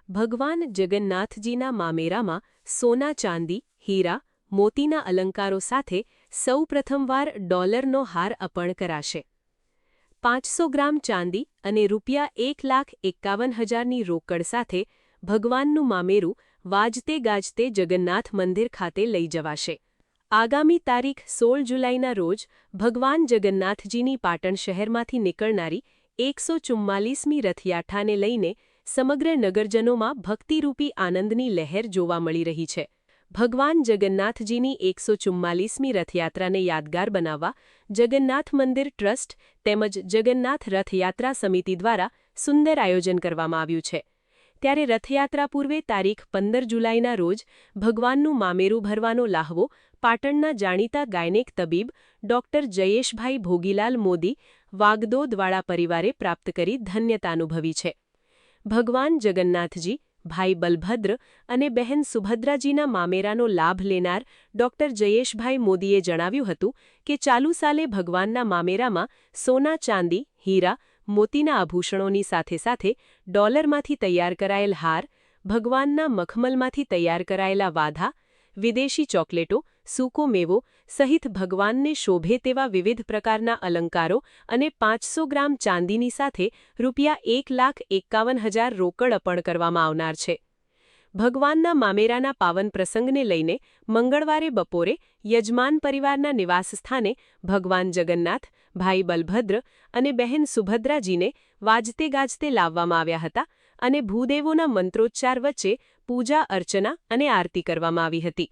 ભગવાન જગન્નાથજીના મામેરામાં સોના ચાંદી હીરા મોતીના અલંકારો સાથે સૌ પ્રથમવાર ડોલરનો હાર અર્પણ કરાશે। 500 ગ્રામ ચાંદી અને ₹1,51,000ની રોકડ સાથે ભગવાનનું મામેરું વાજતે ગાજતે જગન્નાથ મંદિર ખાતે લઈ જવાશે। આગામી તારીખ 16 જુલાઈના રોજ ભગવાન જગન્નાથજીની પાટણ શહેરમાંથી નીકળનારી 144મી રથયાત્રાને લઈને સમગ્ર નગરજનોમાં ભક્તિરૂપી આનંદની લહેર જોવા મળી રહી છે। ભગવાન જગન્નાથજીની 144મી રથયાત્રાને યાદગાર બનાવવા જગન્નાથ મંદિર ટ્રસ્ટ તેમજ જગન્નાથ રથયાત્રા સમિતિ દ્વારા સુંદર આયોજન કરવામાં આવ્યું છે। ત્યારે રથયાત્રા પૂર્વે તારીખ 15 જુલાઈના રોજ ભગવાનનું મામેરું ભરવાનો લાહવો પાટણના જાણીતા ગાયનેક તબીબ ડોક્ટર જયેશભાઈ ભોગીલાલ મોદી વાગદોદવાળા પરિવારે પ્રાપ્ત કરી ધન્યતા અનુભવી છે। ભગવાન જગન્નાથજી ભાઈ બલભદ્ર અને બહેન સુભદ્રાજીના મામેરાનો લાભ લેનાર ડોક્ટર જયેશભાઈ મોદીએ જણાવ્યું હતું કે ચાલુ સાલે ભગવાનના મામેરામાં સોના ચાંદી હીરા મોતીના આભૂષણોની સાથે સાથે ડોલરમાંથી તૈયાર કરાયેલ હાર ભગવાનના મખમલમાંથી તૈયાર કરાયેલા વાધા વિદેશી ચોકલેટો સૂકો મેવો સહિત ભગવાનને શોભે તેવા વિવિધ પ્રકારના અલંકારો અને 500 ગ્રામ ચાંદીની સાથે ₹1,51,000 રોકડ અર્પણ કરવામાં આવનાર છે। ભગવાનના મામેરાના પાવન પ્રસંગને લઈને મંગળવારે બપોરે યજમાન પરિવારના નિવાસસ્થાને ભગવાન જગન્નાથ ભાઈ બલભદ્ર અને બહેન સુભદ્રાજીને વાજતે ગાજતે લાવવામાં આવ્યા હતા અને ભૂદેવોના મંત્રોચ્ચાર વચ્ચે પૂજા અર્ચના અને આરતી કરવામાં આવી હતી।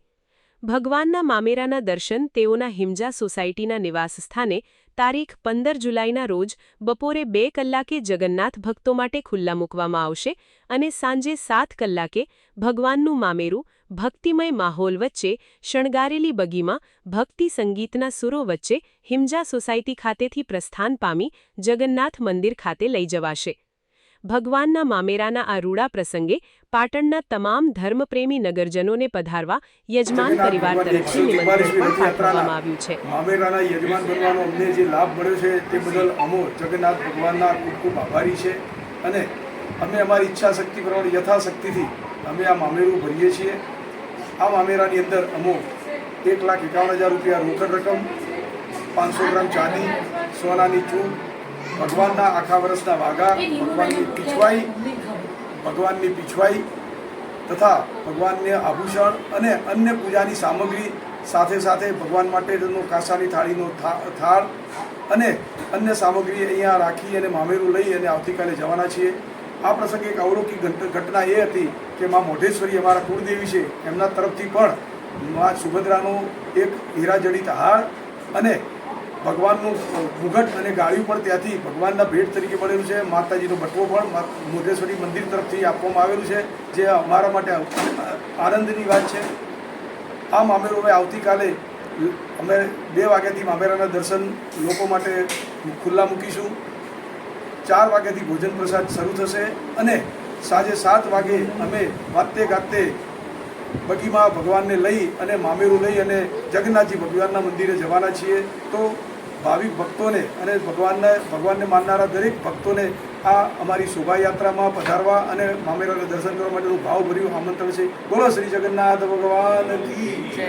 ભગવાનના મામેરાના દર્શન તેઓના હિમજા સોસાયટીના નિવાસસ્થાને તારીખ 15 જુલાઈના રોજ બપોરે 2 કલાકે જગન્નાથ ભક્તો માટે ખુલ્લા મૂકવામાં આવશે અને સાંજે 7 કલાકે ભગવાનનું મામેરું ભક્તિમય માહોલ વચ્ચે શણગારેલી બગીમાં ભક્તિ સંગીતના સુરો વચ્ચે હિમજા સોસાયટી ખાતેથી પ્રસ્થાન પામી જગન્નાથ મંદિર ખાતે લઈ જવાશે। ભગવાનના મામેરાના આ રૂડા પ્રસંગે પાટણના તમામ ધર્મપ્રેમી નગરજનોને પધારવા યજમાન પરિવાર તરફથી નિમંત્રણ પણ પાઠવવામાં આવ્યું છે। મામેરાના યજમાન બનવાનો અમને જે લાભ મળ્યો છે તે બદલ અમો જગન્નાથ ભગવાનના ખૂબ ખૂબ આભારી છે અને અમે અમારી ઈચ્છા શક્તિ પ્રમાણે યથાશક્તિથી અમે આ મામેરું ભરીએ છીએ। આ મામેરાની અંદર અમો ₹1,51,000 રોકડ રકમ 500 ગ્રામ ચાંદી સોનાની ચૂક ભગવાનના આખા વર્ષના વાઘા ભગવાનની પીછવાઈ તથા ભગવાનને આભૂષણ અને અન્ય પૂજાની સામગ્રી સાથે સાથે ભગવાન માટેનો કાંસાની થાળીનો થાળ અને અન્ય સામગ્રી અહીંયા રાખી અને મામેરું લઈ અને આવતીકાલે જવાના છીએ। આ પ્રસંગે એક અવલૌકિક ઘટના એ હતી કે મા મોઢેશ્વરી અમારા કુળદેવી છે એમના તરફથી પણ મા સુભદ્રાનો એક હીરાજડિત હાર અને ભગવાનનું મુગટ અને ગાળ્યું પણ ત્યાંથી ભગવાનના ભેટ તરીકે મળેલું છે। માતાજીનો બટવો પણ મોઢેશ્વરી મંદિર તરફથી આપવામાં આવેલું છે જે અમારા માટે આનંદની વાત છે। આ મામેરું હવે આવતીકાલે અમે 2 વાગ્યાથી મામેરાના દર્શન લોકો માટે ખુલ્લા મૂકીશું। 4 વાગ્યાથી ભોજન પ્રસાદ શરૂ થશે અને સાંજે 7 વાગે અમે વાતે ગાતે બગીમાં ભગવાનને લઈ અને મામેરું લઈ અને જગન્નાથજી ભગવાનના મંદિરે જવાના છીએ। તો ભાવિક ભક્તોને અને ભગવાનને માનનારા દરેક ભક્તોને આ અમારી શોભાયાત્રામાં પધારવા અને મામેરાના દર્શન કરવા માટેનું ભાવભર્યું આમંત્રણ છે। બોલો શ્રી જગન્નાથ ભગવાન કી જય।